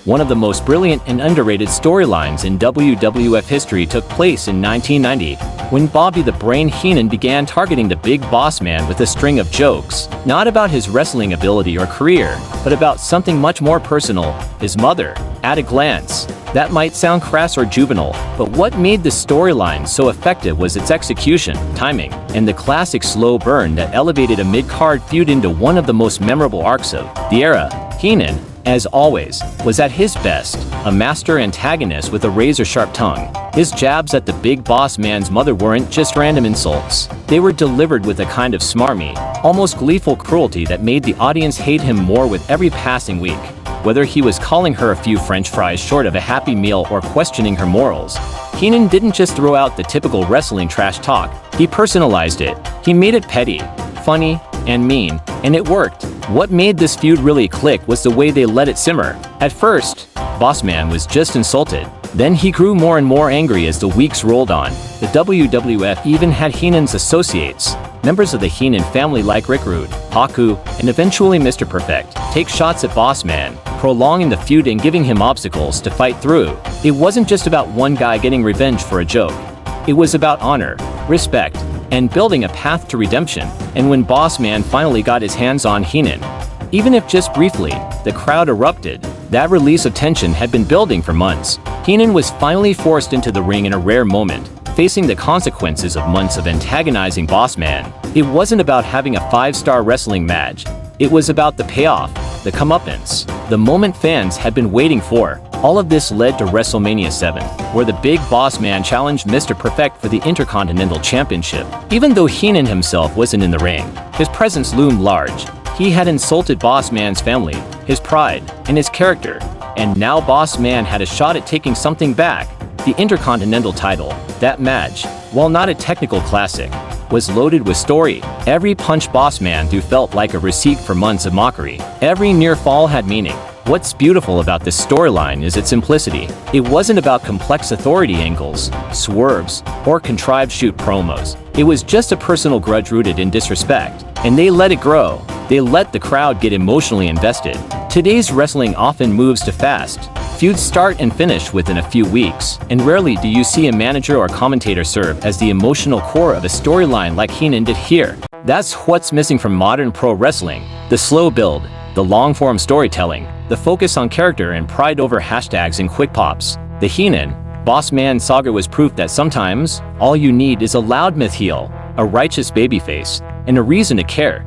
One of the most brilliant and underrated storylines in WWF history took place in 1990, when Bobby the Brain Heenan began targeting the Big Boss Man with a string of jokes, not about his wrestling ability or career, but about something much more personal, his mother. At a glance, that might sound crass or juvenile, but what made this storyline so effective was its execution, timing, and the classic slow burn that elevated a mid-card feud into one of the most memorable arcs of the era. Heenan, as always, was at his best, a master antagonist with a razor-sharp tongue. His jabs at the Big Boss Man's mother weren't just random insults. They were delivered with a kind of smarmy, almost gleeful cruelty that made the audience hate him more with every passing week. Whether he was calling her a few French fries short of a Happy Meal or questioning her morals, Heenan didn't just throw out the typical wrestling trash talk, he personalized it. He made it petty, funny, and mean, and it worked. What made this feud really click was the way they let it simmer. At first, Bossman was just insulted. Then he grew more and more angry as the weeks rolled on. The WWF even had Heenan's associates, members of the Heenan family like Rick Rude, Haku, and eventually Mr. Perfect, take shots at Bossman, prolonging the feud and giving him obstacles to fight through. It wasn't just about one guy getting revenge for a joke. It was about honor, respect, and building a path to redemption. And when Bossman finally got his hands on Heenan, even if just briefly, the crowd erupted. That release of tension had been building for months. Heenan was finally forced into the ring in a rare moment, facing the consequences of months of antagonizing Bossman. It wasn't about having a 5-star wrestling match. It was about the payoff, the comeuppance, the moment fans had been waiting for. All of this led to WrestleMania 7, where the Big Boss Man challenged Mr. Perfect for the Intercontinental Championship. Even though Heenan himself wasn't in the ring, his presence loomed large. He had insulted Boss Man's family, his pride, and his character, and now Boss Man had a shot at taking something back, the Intercontinental title. That match, while not a technical classic, was loaded with story. Every punch Boss Man threw felt like a receipt for months of mockery. Every near fall had meaning. What's beautiful about this storyline is its simplicity. It wasn't about complex authority angles, swerves, or contrived shoot promos. It was just a personal grudge rooted in disrespect, and they let it grow. They let the crowd get emotionally invested. Today's wrestling often moves too fast. Feuds start and finish within a few weeks, and rarely do you see a manager or commentator serve as the emotional core of a storyline like Heenan did here. That's what's missing from modern pro wrestling: the slow build, the long-form storytelling, the focus on character and pride over hashtags and quick pops. The Heenan, Boss Man saga was proof that sometimes, all you need is a loudmouth heel, a righteous babyface, and a reason to care.